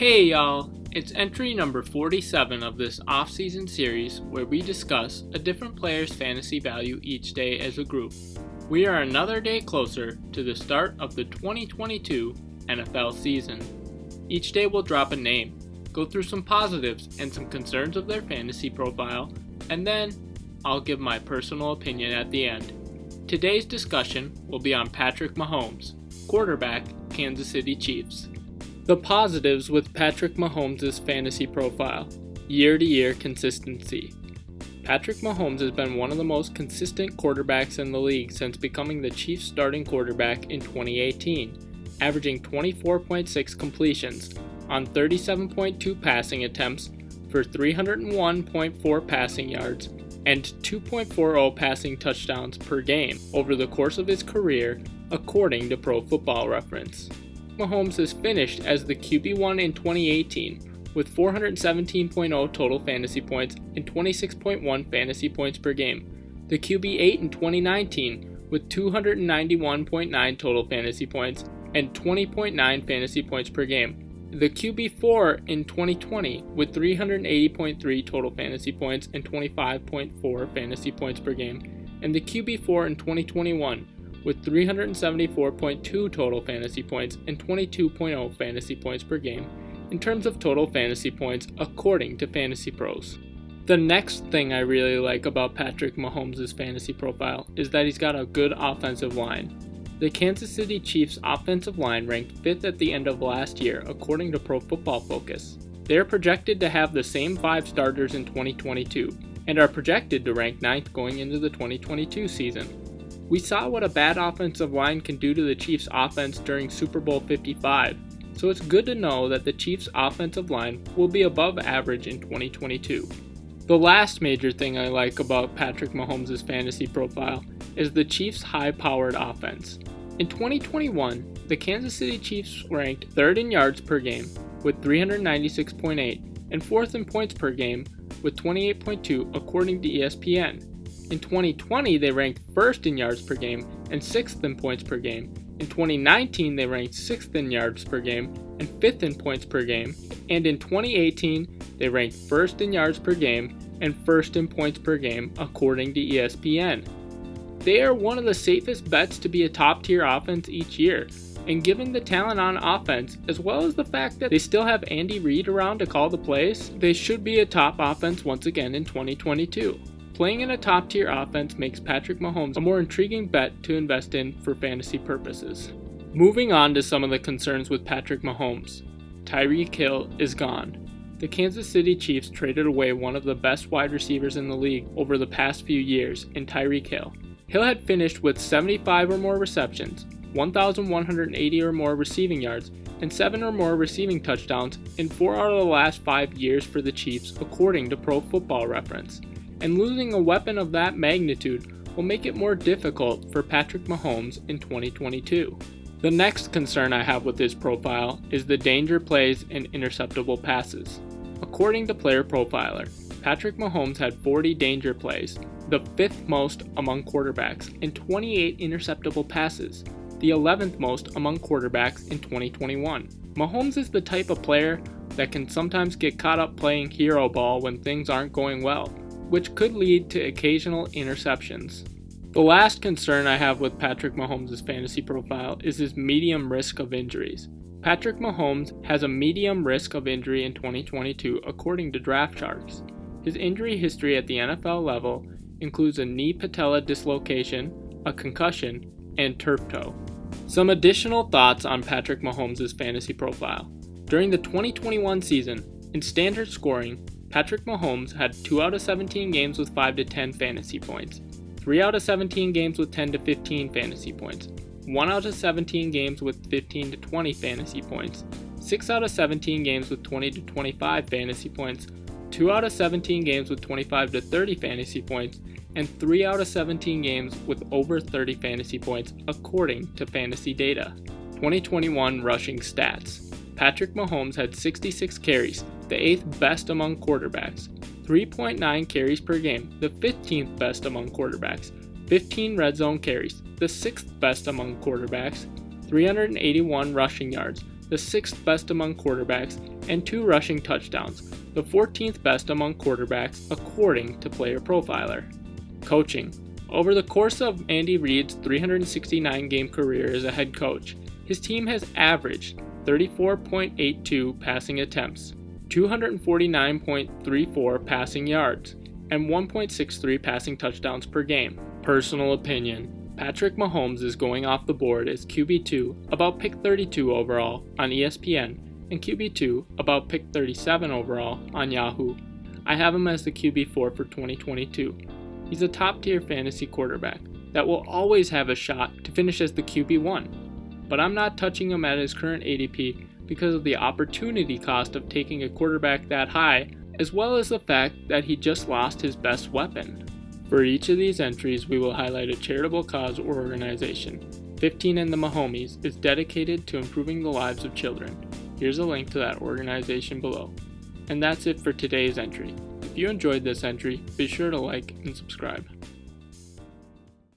Hey y'all, it's entry number 47 of this off-season series where we discuss a different player's fantasy value each day as a group. We are another day closer to the start of the 2022 NFL season. Each day we'll drop a name, go through some positives and some concerns of their fantasy profile, and then I'll give my personal opinion at the end. Today's discussion will be on Patrick Mahomes, quarterback, Kansas City Chiefs. The positives with Patrick Mahomes' fantasy profile: year-to-year consistency. Patrick Mahomes has been one of the most consistent quarterbacks in the league since becoming the Chiefs' starting quarterback in 2018, averaging 24.6 completions on 37.2 passing attempts for 301.4 passing yards and 2.40 passing touchdowns per game over the course of his career, according to Pro Football Reference. Mahomes has finished as the QB1 in 2018 with 417.0 total fantasy points and 26.1 fantasy points per game, the QB8 in 2019 with 291.9 total fantasy points and 20.9 fantasy points per game, the QB4 in 2020 with 380.3 total fantasy points and 25.4 fantasy points per game, and the QB4 in 2021 with 374.2 total fantasy points and 22.0 fantasy points per game in terms of total fantasy points according to Fantasy Pros. The next thing I really like about Patrick Mahomes' fantasy profile is that he's got a good offensive line. The Kansas City Chiefs offensive line ranked 5th at the end of last year according to Pro Football Focus. They are projected to have the same 5 starters in 2022 and are projected to rank 9th going into the 2022 season. We saw what a bad offensive line can do to the Chiefs' offense during Super Bowl 55, so it's good to know that the Chiefs' offensive line will be above average in 2022. The last major thing I like about Patrick Mahomes' fantasy profile is the Chiefs' high-powered offense. In 2021, the Kansas City Chiefs ranked 3rd in yards per game with 396.8 and 4th in points per game with 28.2 according to ESPN. In 2020, they ranked 1st in yards per game and 6th in points per game. In 2019, they ranked 6th in yards per game and 5th in points per game. And in 2018, they ranked 1st in yards per game and 1st in points per game, according to ESPN. They are one of the safest bets to be a top-tier offense each year. And given the talent on offense, as well as the fact that they still have Andy Reid around to call the plays, they should be a top offense once again in 2022. Playing in a top-tier offense makes Patrick Mahomes a more intriguing bet to invest in for fantasy purposes. Moving on to some of the concerns with Patrick Mahomes. Tyreek Hill is gone. The Kansas City Chiefs traded away one of the best wide receivers in the league over the past few years in Tyreek Hill. Hill had finished with 75 or more receptions, 1,180 or more receiving yards, and 7 or more receiving touchdowns in 4 out of the last 5 years for the Chiefs, according to Pro Football Reference. And losing a weapon of that magnitude will make it more difficult for Patrick Mahomes in 2022. The next concern I have with his profile is the danger plays and interceptable passes. According to Player Profiler, Patrick Mahomes had 40 danger plays, the 5th most among quarterbacks, and 28 interceptable passes, the 11th most among quarterbacks in 2021. Mahomes is the type of player that can sometimes get caught up playing hero ball when things aren't going well, which could lead to occasional interceptions. The last concern I have with Patrick Mahomes' fantasy profile is his medium risk of injuries. Patrick Mahomes has a medium risk of injury in 2022 according to Draft Sharks. His injury history at the NFL level includes a knee patella dislocation, a concussion, and turf toe. Some additional thoughts on Patrick Mahomes' fantasy profile. During the 2021 season, in standard scoring, Patrick Mahomes had 2 out of 17 games with 5 to 10 fantasy points, 3 out of 17 games with 10 to 15 fantasy points, 1 out of 17 games with 15 to 20 fantasy points, 6 out of 17 games with 20 to 25 fantasy points, 2 out of 17 games with 25 to 30 fantasy points, and 3 out of 17 games with over 30 fantasy points according to Fantasy Data. 2021 rushing stats. Patrick Mahomes had 66 carries, the 8th best among quarterbacks, 3.9 carries per game, the 15th best among quarterbacks, 15 red zone carries, the 6th best among quarterbacks, 381 rushing yards, the 6th best among quarterbacks, and 2 rushing touchdowns, the 14th best among quarterbacks according to Player Profiler. Coaching. Over the course of Andy Reid's 369-game career as a head coach, his team has averaged 34.82 passing attempts, 249.34 passing yards, and 1.63 passing touchdowns per game. Personal opinion. Patrick Mahomes is going off the board as QB2, about pick 32 overall on ESPN, and QB2, about pick 37 overall on Yahoo. I have him as the QB4 for 2022. He's a top-tier fantasy quarterback that will always have a shot to finish as the QB1, but I'm not touching him at his current ADP because of the opportunity cost of taking a quarterback that high, as well as the fact that he just lost his best weapon. For each of these entries, we will highlight a charitable cause or organization. 15 and the Mahomies is dedicated to improving the lives of children. Here's a link to that organization below. And that's it for today's entry. If you enjoyed this entry, be sure to like and subscribe.